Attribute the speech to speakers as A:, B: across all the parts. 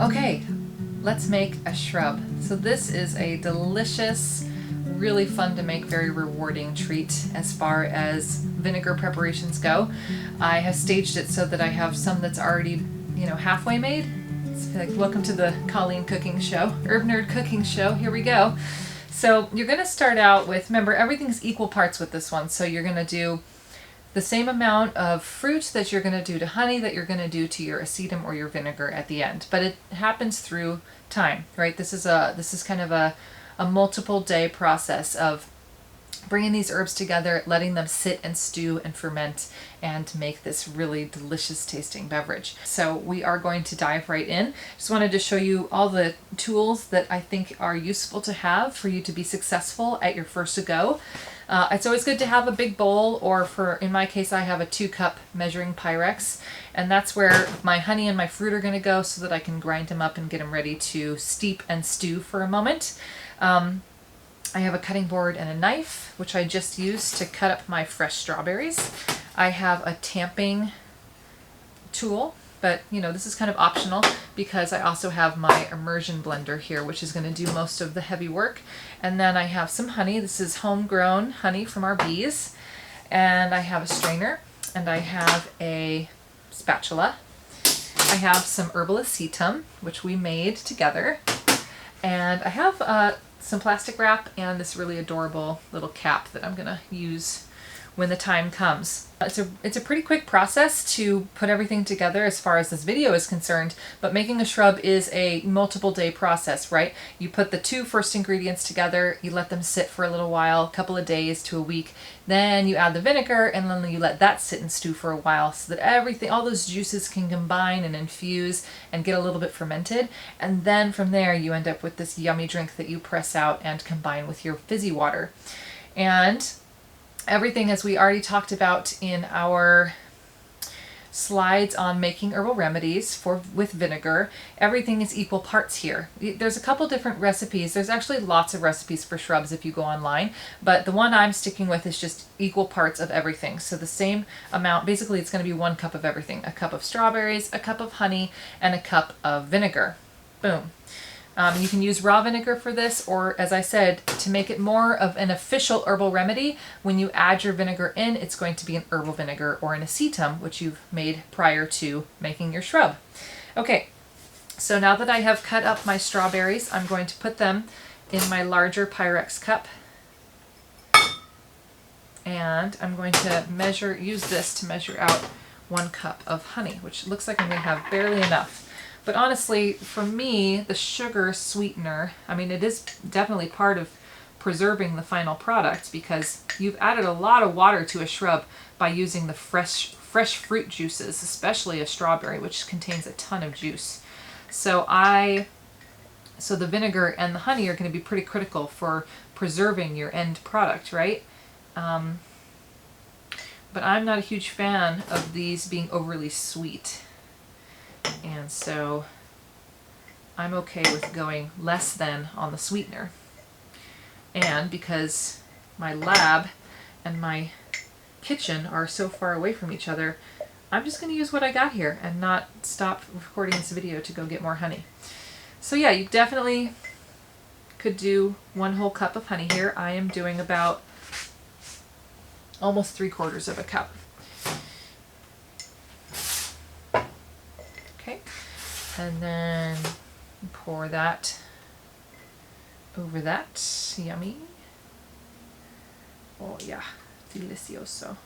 A: Okay, let's make a shrub. So this is a delicious, really fun to make, very rewarding treat as far as vinegar preparations go. I have staged it so that I have some that's already, halfway made. It's like, welcome to the Colleen cooking show, Herb Nerd cooking show. Here we go. So you're going to start out with, remember, everything's equal parts with this one. So you're going to do the same amount of fruit that you're going to do to honey that you're going to do to your acetum or your vinegar at the end. But it happens through time, right? This is kind of a multiple day process of bringing these herbs together, letting them sit and stew and ferment and make this really delicious tasting beverage. So we are going to dive right in. Just wanted to show you all the tools that I think are useful to have for you to be successful at your first go. It's always good to have a big bowl, or in my case, I have a 2-cup measuring Pyrex, and that's where my honey and my fruit are going to go so that I can grind them up and get them ready to steep and stew for a moment. I have a cutting board and a knife, which I just used to cut up my fresh strawberries. I have a tamping tool, but this is kind of optional because I also have my immersion blender here, which is going to do most of the heavy work. And then I have some honey. This is homegrown honey from our bees. And I have a strainer, and I have a spatula. I have some herbal acetum, which we made together. And I have some plastic wrap and this really adorable little cap that I'm gonna use when the time comes. It's a pretty quick process to put everything together as far as this video is concerned, but making a shrub is a multiple day process, right? You put the 2 first ingredients together, you let them sit for a little while, a couple of days to a week, then you add the vinegar and then you let that sit and stew for a while so that all those juices can combine and infuse and get a little bit fermented, and then from there you end up with this yummy drink that you press out and combine with your fizzy water. And everything, as we already talked about in our slides on making herbal remedies with vinegar, everything is equal parts here. There's a couple different recipes. There's actually lots of recipes for shrubs if you go online, but the one I'm sticking with is just equal parts of everything. So the same amount, basically it's going to be 1 cup of everything. A cup of strawberries, a cup of honey, and a cup of vinegar. Boom. You can use raw vinegar for this, or as I said, to make it more of an official herbal remedy, when you add your vinegar in, it's going to be an herbal vinegar or an acetum, which you've made prior to making your shrub. Okay, so now that I have cut up my strawberries, I'm going to put them in my larger Pyrex cup. And I'm going to use this to measure out 1 cup of honey, which looks like I'm going to have barely enough. But honestly, for me, the sugar sweetener, it is definitely part of preserving the final product, because you've added a lot of water to a shrub by using the fresh fruit juices, especially a strawberry, which contains a ton of juice. So the vinegar and the honey are going to be pretty critical for preserving your end product, right? But I'm not a huge fan of these being overly sweet. And so I'm okay with going less than on the sweetener. And because my lab and my kitchen are so far away from each other, I'm just going to use what I got here and not stop recording this video to go get more honey. So yeah, you definitely could do 1 whole cup of honey here. I am doing about almost 3/4 of a cup. Okay, and then pour that over that. Yummy. Oh yeah, delicioso.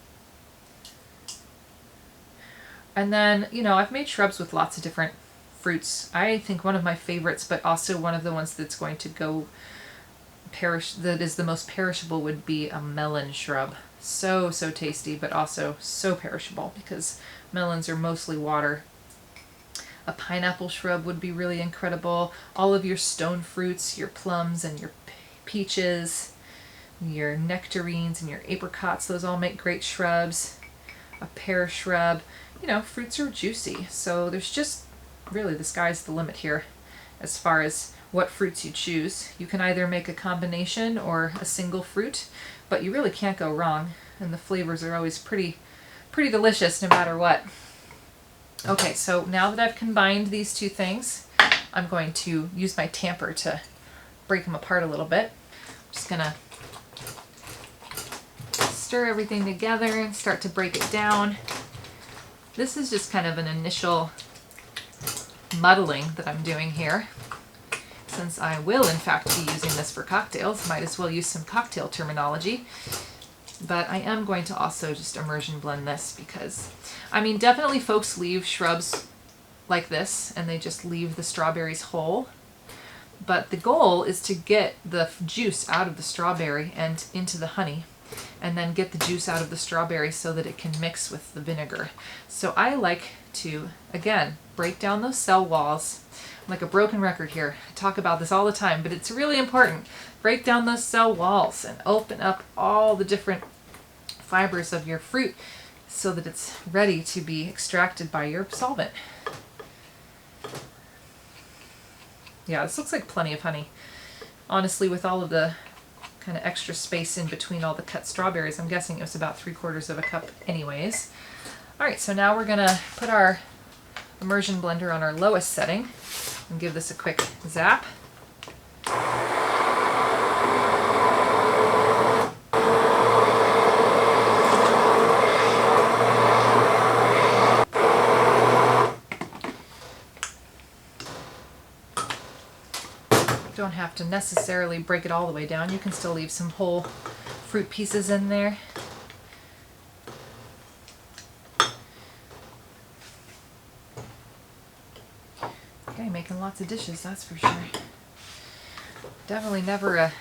A: And then, I've made shrubs with lots of different fruits. I think one of my favorites, but also one of the ones that's going to go that is the most perishable, would be a melon shrub. So tasty, but also so perishable because melons are mostly water. A pineapple shrub would be really incredible. All of your stone fruits, your plums and your peaches, your nectarines and your apricots, those all make great shrubs. A pear shrub. Fruits are juicy, so there's just really, the sky's the limit here as far as what fruits you choose. You can either make a combination or a single fruit, but you really can't go wrong, and the flavors are always pretty delicious no matter what. Okay, so now that I've combined these two things, I'm going to use my tamper to break them apart a little bit. I'm just gonna stir everything together and start to break it down. This is just kind of an initial muddling that I'm doing here. Since I will in fact be using this for cocktails, might as well use some cocktail terminology. But I am going to also just immersion blend this because, I mean, definitely folks leave shrubs like this and they just leave the strawberries whole. But the goal is to get the juice out of the strawberry and into the honey, and then get the juice out of the strawberry so that it can mix with the vinegar. So I like to, again, break down those cell walls. I'm like a broken record here. I talk about this all the time, but it's really important. Break down those cell walls and open up all the different fibers of your fruit so that it's ready to be extracted by your solvent. Yeah, this looks like plenty of honey. Honestly, with all of the kind of extra space in between all the cut strawberries, I'm guessing it was about 3/4 of a cup anyways. All right, so now we're gonna put our immersion blender on our lowest setting and give this a quick zap. Don't have to necessarily break it all the way down. You can still leave some whole fruit pieces in there. Okay, making lots of dishes, that's for sure. Definitely never a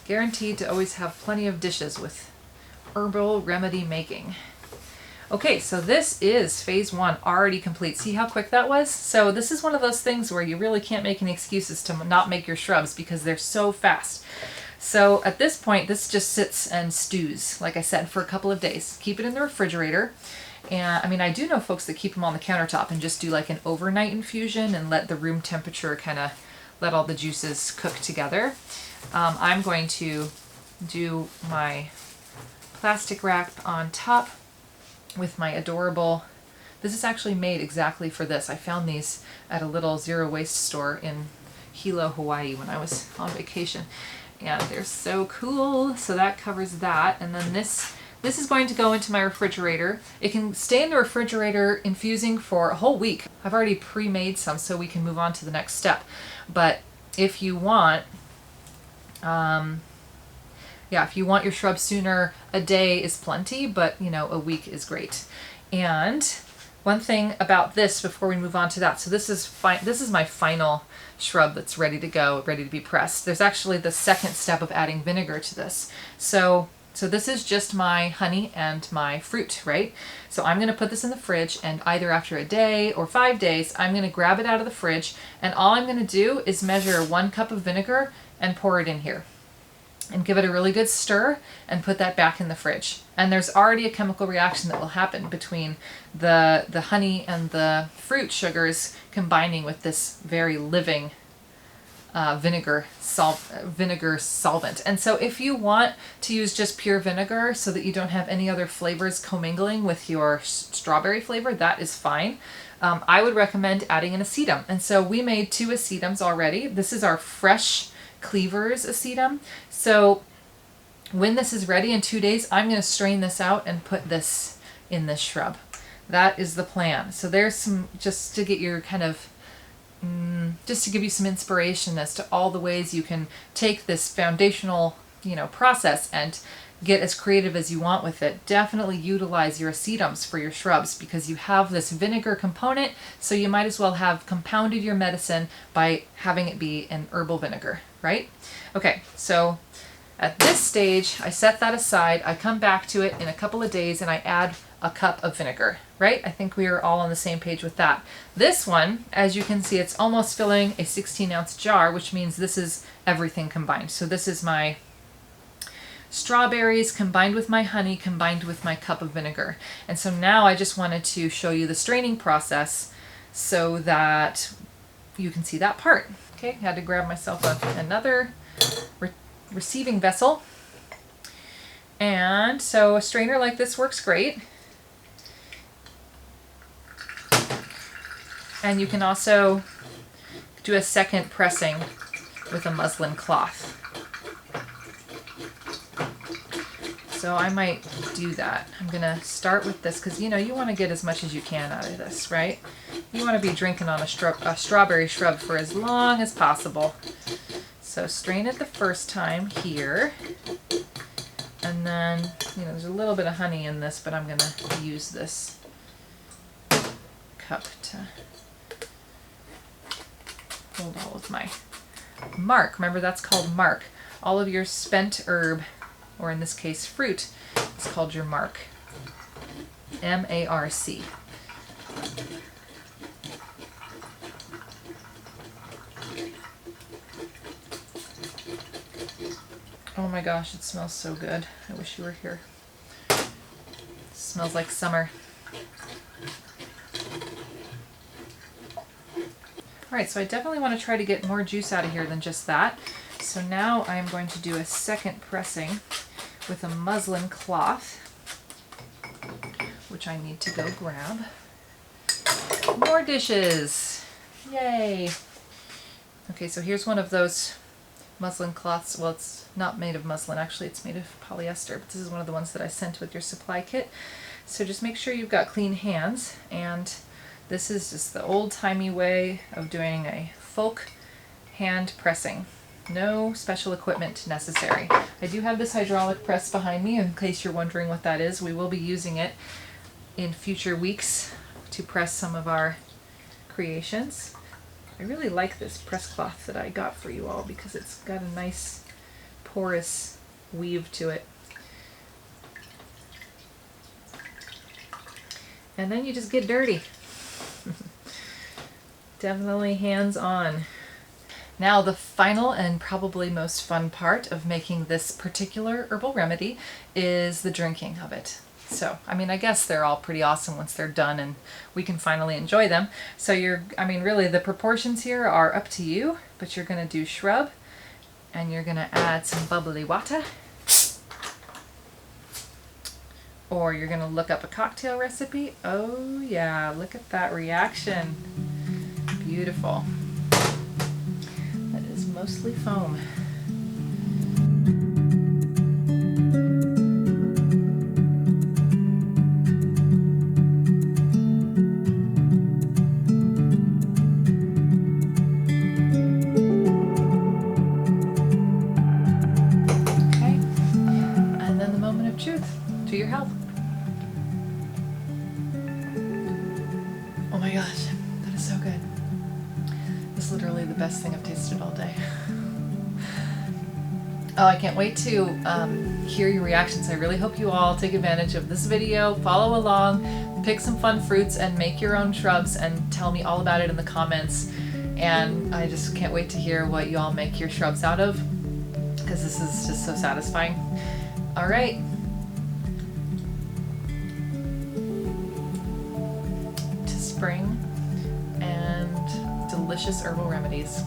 A: guaranteed to always have plenty of dishes with herbal remedy making. Okay, so this is phase 1 already complete. See how quick that was? So this is one of those things where you really can't make any excuses to not make your shrubs because they're so fast. So at this point, this just sits and stews, like I said, for a couple of days. Keep it in the refrigerator. And I mean, I do know folks that keep them on the countertop and just do like an overnight infusion and let the room temperature kind of let all the juices cook together. I'm going to do my plastic wrap on top with my adorable, this is actually made exactly for this. I found these at a little zero waste store in Hilo, Hawaii when I was on vacation. And they're so cool. So that covers that. And then this is going to go into my refrigerator. It can stay in the refrigerator infusing for a whole week. I've already pre-made some so we can move on to the next step. But if you want, if you want your shrubs sooner, a day is plenty, but you know, a week is great. And one thing about this before we move on to that, so this is my final shrub that's ready to go, ready to be pressed. There's actually the second step of adding vinegar to this. So this is just my honey and my fruit, right? So I'm going to put this in the fridge, and either after a day or 5 days, I'm going to grab it out of the fridge, and all I'm going to do is measure 1 cup of vinegar and pour it in here. And give it a really good stir and put that back in the fridge. And there's already a chemical reaction that will happen between the honey and the fruit sugars combining with this very living vinegar solvent. And so if you want to use just pure vinegar so that you don't have any other flavors commingling with your strawberry flavor, that is fine. I would recommend adding an acetum. And so we made 2 acetums already. This is our fresh Cleaver's acetum. So when this is ready in 2 days, I'm going to strain this out and put this in this shrub. That is the plan. So there's some, just to get your kind of, just to give you some inspiration as to all the ways you can take this foundational, process and get as creative as you want with it. Definitely utilize your acetums for your shrubs because you have this vinegar component, so you might as well have compounded your medicine by having it be an herbal vinegar, right? Okay, so at this stage, I set that aside. I come back to it in a couple of days and I add a cup of vinegar, right? I think we are all on the same page with that. This one, as you can see, it's almost filling a 16-ounce jar, which means this is everything combined. So this is my strawberries combined with my honey combined with my cup of vinegar. And so now I just wanted to show you the straining process so that you can see that part. Okay, had to grab myself another receiving vessel. And so a strainer like this works great. And you can also do a second pressing with a muslin cloth. So I might do that. I'm gonna start with this because you know you want to get as much as you can out of this, right? You want to be drinking on a strawberry shrub for as long as possible. So strain it the first time here, and then you know there's a little bit of honey in this, but I'm gonna use this cup to hold all of my mark. Remember, that's called mark. All of your spent herb, or in this case fruit, is called your mark. M-A-R-C. Oh my gosh, it smells so good. I wish you were here. It smells like summer. Alright, so I definitely want to try to get more juice out of here than just that. So now I'm going to do a second pressing with a muslin cloth, which I need to go grab. More dishes! Yay! Okay, so here's one of those muslin cloths. Well, it's not made of muslin, actually it's made of polyester, but this is one of the ones that I sent with your supply kit. So just make sure you've got clean hands, and this is just the old-timey way of doing a folk hand pressing. No special equipment necessary. I do have this hydraulic press behind me in case you're wondering what that is. We will be using it in future weeks to press some of our creations. I really like this press cloth that I got for you all because it's got a nice porous weave to it. And then you just get dirty. Definitely hands-on. Now the final and probably most fun part of making this particular herbal remedy is the drinking of it. So, I mean, I guess they're all pretty awesome once they're done and we can finally enjoy them. So really the proportions here are up to you, but you're gonna do shrub and you're gonna add some bubbly water. Or you're gonna look up a cocktail recipe. Oh yeah, look at that reaction. Beautiful. That is mostly foam. Okay, and then the moment of truth. To your health. Oh my gosh, that is so good. It's literally the best thing I've tasted all day. Oh, I can't wait to hear your reactions. I really hope you all take advantage of this video, follow along, pick some fun fruits, and make your own shrubs, and tell me all about it in the comments. And I just can't wait to hear what you all make your shrubs out of, because this is just so satisfying. All right. To spring and delicious herbal remedies.